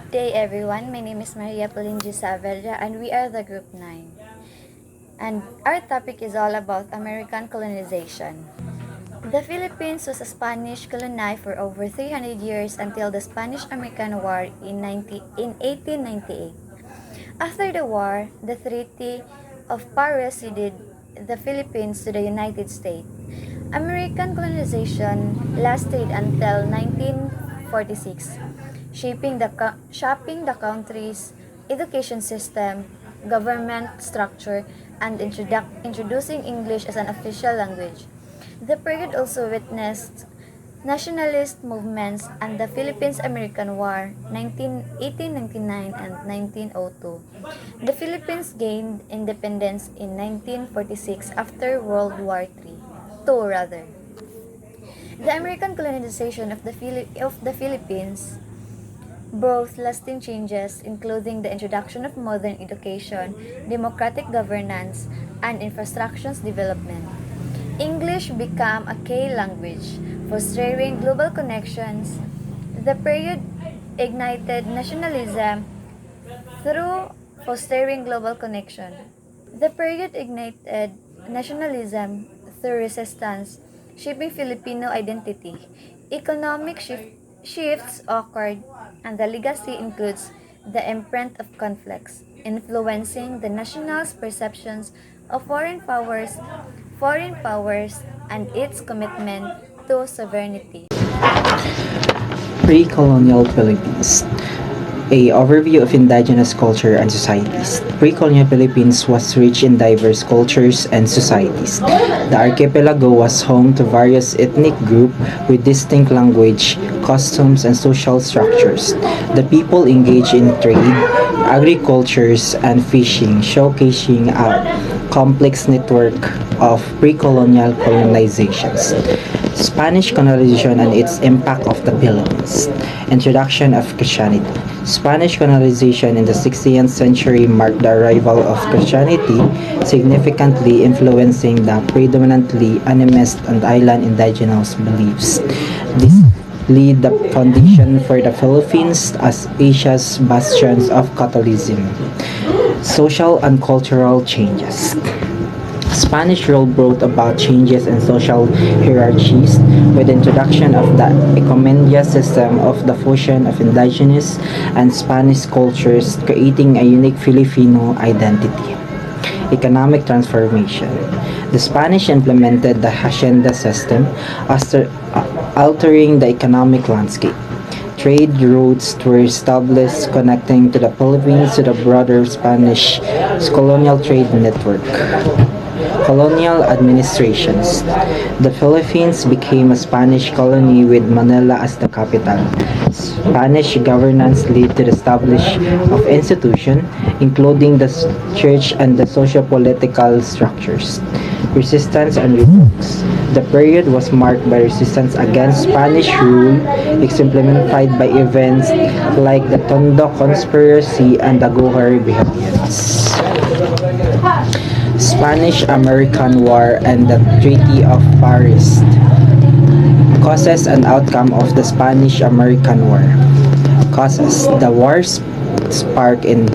Day everyone, my name is Maria Polingi Saavedra and we are the Group 9. And our topic is all about American colonization. The Philippines was a Spanish colony for over 300 years until the Spanish-American War in 1898. After the war, the Treaty of Paris ceded the Philippines to the United States. American colonization lasted until 1946, shaping the country's education system, government structure, and introducing English as an official language. The period also witnessed nationalist movements and the Philippines-American War 1899 and 1902. The Philippines gained independence in 1946 after World War II rather. The American colonization of the Philippines brought lasting changes, including the introduction of modern education, democratic governance, and infrastructure development. English became a key language, fostering global connections. The period ignited nationalism through fostering global connection. The period ignited nationalism through resistance, shaping Filipino identity. Shifts occurred, and the legacy includes the imprint of conflicts, influencing the national's perceptions of foreign powers, and its commitment to sovereignty. Pre-colonial Philippines. A overview of indigenous culture and societies. Pre-colonial Philippines was rich in diverse cultures and societies. The archipelago was home to various ethnic groups with distinct language, customs, and social structures. The people engaged in trade, agricultures, and fishing, showcasing a complex network of pre-colonial colonizations. Spanish colonization and its impact of the Philippines. Introduction of Christianity. Spanish colonization in the 16th century marked the arrival of Christianity, significantly influencing the predominantly animist and island indigenous beliefs. This laid the foundation for the Philippines as Asia's bastions of Catholicism. Social and cultural changes. Spanish rule brought about changes in social hierarchies with the introduction of the encomienda system of the fusion of indigenous and Spanish cultures, creating a unique Filipino identity. Economic transformation. The Spanish implemented the hacienda system, altering the economic landscape. Trade routes were established connecting to the Philippines to the broader Spanish colonial trade network. Colonial administrations. The Philippines became a Spanish colony with Manila as the capital. Spanish governance led to the establishment of institutions, including the church and the socio-political structures. Resistance and revolts. The period was marked by resistance against Spanish rule, exemplified by events like the Tondo Conspiracy and the Gohar Rebellions. Spanish-American War and the Treaty of Paris. Causes and outcome of the Spanish-American War. Causes. The war sparked in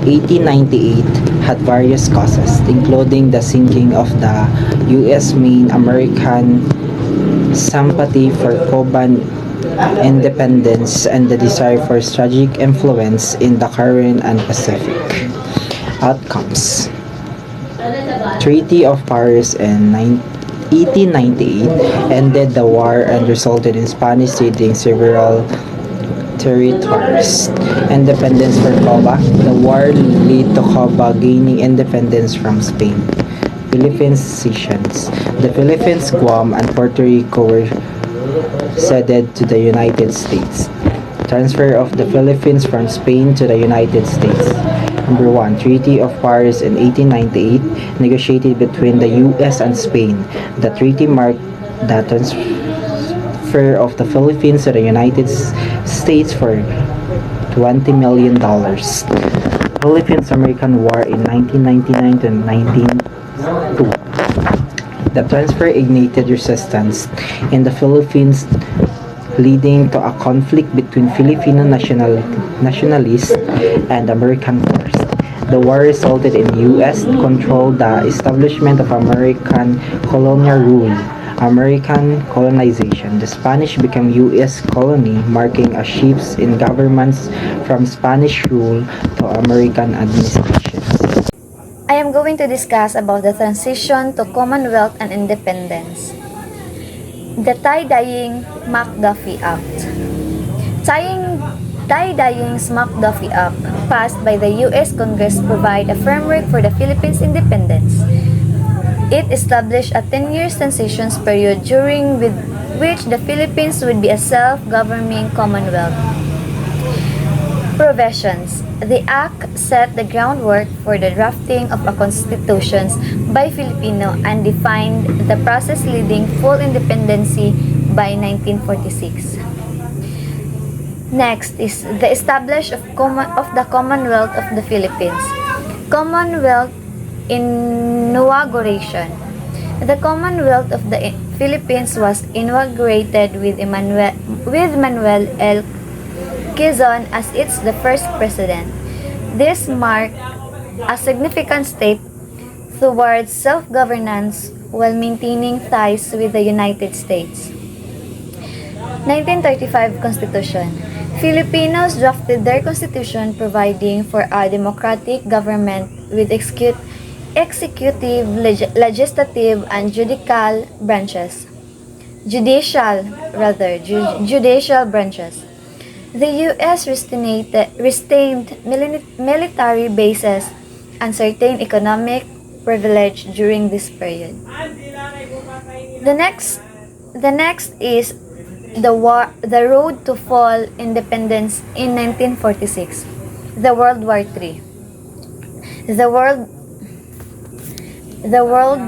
1898 had various causes, including the sinking of the U.S. main American sympathy for Cuban independence and the desire for strategic influence in the Caribbean and Pacific. Outcomes. Treaty of Paris in 1898 ended the war and resulted in Spanish ceding several territories. Independence for Cuba. The war led to Cuba gaining independence from Spain. Philippines cessions. The Philippines, Guam, and Puerto Rico were ceded to the United States. Transfer of the Philippines from Spain to the United States. Number 1. Treaty of Paris in 1898, negotiated between the U.S. and Spain. The treaty marked the transfer of the Philippines to the United States for $20 million. Philippines-American War in 1999 to 1902. The transfer ignited resistance in the Philippines leading to a conflict between Filipino nationalists and American forces. The war resulted in U.S. control the establishment of American colonial rule, American colonization. The Spanish became U.S. colony, marking a shift in governments from Spanish rule to American administration. I am going to discuss about the transition to Commonwealth and independence. The Tie-Dyeing McDuffie Act. Tie-Dyeing McDuffie Act, passed by the U.S. Congress, provide a framework for the Philippines' independence. It established a 10-year transition period during which the Philippines would be a self-governing commonwealth. Provisions. The Act set the groundwork for the drafting of a constitution by Filipino and defined the process leading full independency by 1946. Next is the establishment of the Commonwealth of the Philippines. Commonwealth inauguration. The Commonwealth of the Philippines was inaugurated with Manuel L. Quezon as its the first president. This marked a significant step towards self-governance while maintaining ties with the United States. 1935 Constitution. Filipinos drafted their constitution providing for a democratic government with executive, legislative, and judicial branches. Judicial branches. The U.S. restrained military bases and certain economic privilege during this period. The next is the road to fall independence in 1946. The World War III. The World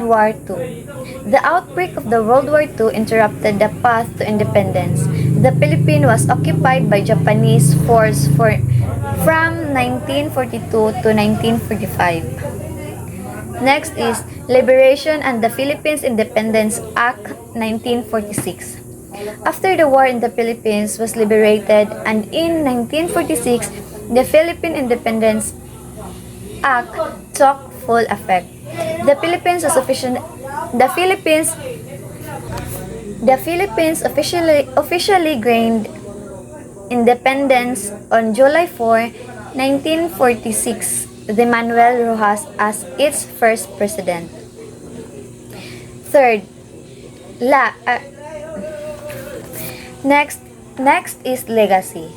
War II. The outbreak of the World War II interrupted the path to independence. The Philippines was occupied by Japanese force from 1942 to 1945. Next is Liberation and the Philippines Independence Act 1946. After the war in the Philippines was liberated and in 1946, the Philippine Independence Act took full effect. The Philippines officially gained independence on July 4, 1946, with Manuel Rojas as its first president. Third, next is legacy.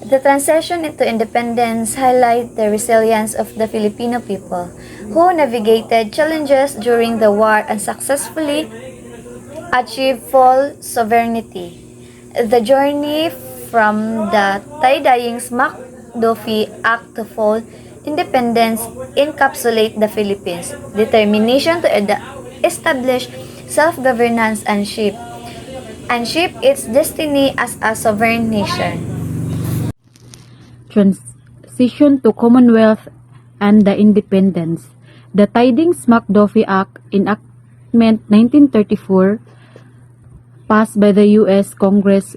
The transition into independence highlights the resilience of the Filipino people, who navigated challenges during the war and successfully achieved full sovereignty. The journey from the Tie-Dyeing McDuffie Act to full independence encapsulates the Philippines' determination to establish self-governance and shape its destiny as a sovereign nation. Transition to Commonwealth and the Independence. The Tie-Dyeing McDuffie Act, enactment 1934, passed by the U.S. Congress,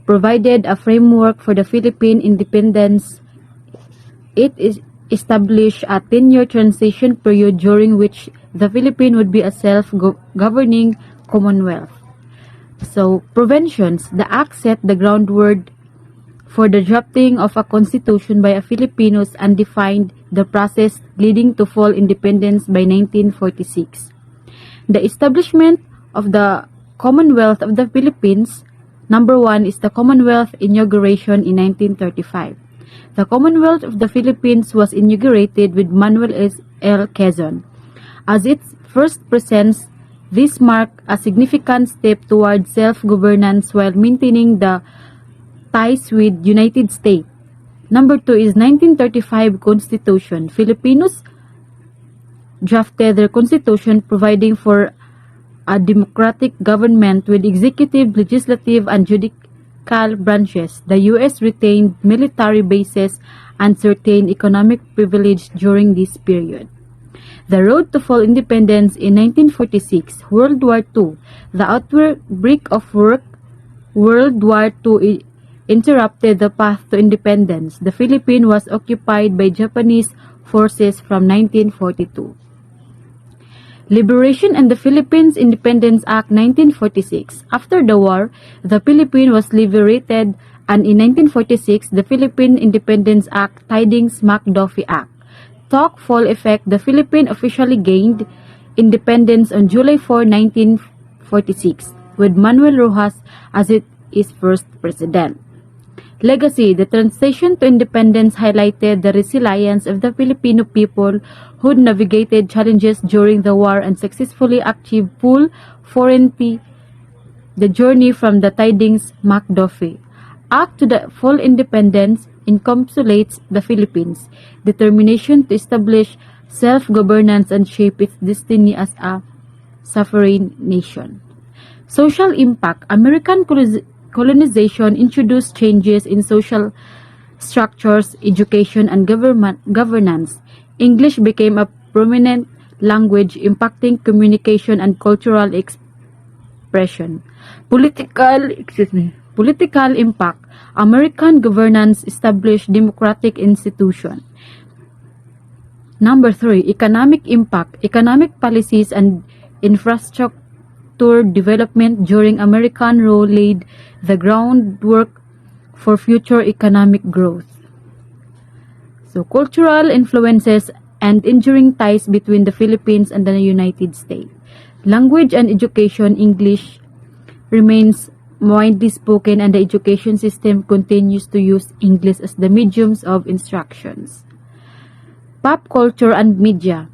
provided a framework for the Philippine independence. It established a 10-year transition period during which the Philippines would be a self-governing commonwealth. So, provisions. The act set the groundwork for the drafting of a constitution by Filipinos and defined the process leading to full independence by 1946. The establishment of the Commonwealth of the Philippines. Number 1 is the Commonwealth inauguration in 1935. The Commonwealth of the Philippines was inaugurated with Manuel L. Quezon as its first president. This marked a significant step towards self-governance while maintaining the ties with United States. Number 2 is 1935 Constitution. Filipinos drafted their constitution providing for a democratic government with executive, legislative, and judicial branches. The U.S. retained military bases and certain economic privilege during this period. The road to full independence in 1946, World War II, the outbreak of World War II interrupted the path to independence. The Philippines was occupied by Japanese forces from 1942. Liberation and the Philippines Independence Act 1946. After the war, the Philippines was liberated, and in 1946, the Philippine Independence Act, Tidings-McDuffie Act, took full effect. The Philippines officially gained independence on July 4, 1946, with Manuel Rojas as its first president. Legacy. The transition to independence highlighted the resilience of the Filipino people who navigated challenges during the war and successfully achieved full sovereignty. The journey from the Tidings-McDuffie Act to the full independence encapsulates the Philippines' determination to establish self-governance and shape its destiny as a sovereign nation. Social impact. American colonization introduced changes in social structures, education, and governance. English became a prominent language, impacting communication and cultural expression. Political impact. American governance established democratic institutions. Number 3, economic impact. Economic policies and infrastructure development during American rule laid the groundwork for future economic growth. So, cultural influences and enduring ties between the Philippines and the United States. Language and education. English remains widely spoken, and the education system continues to use English as the mediums of instructions. Pop culture and media.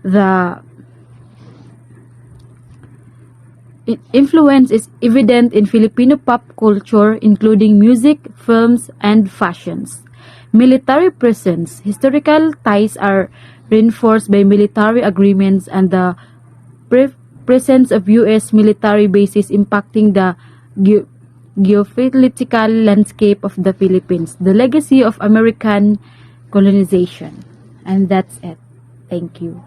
The influence is evident in Filipino pop culture, including music, films, and fashions. Military presence. Historical ties are reinforced by military agreements and the presence of U.S. military bases impacting the geopolitical landscape of the Philippines. The legacy of American colonization. And that's it. Thank you.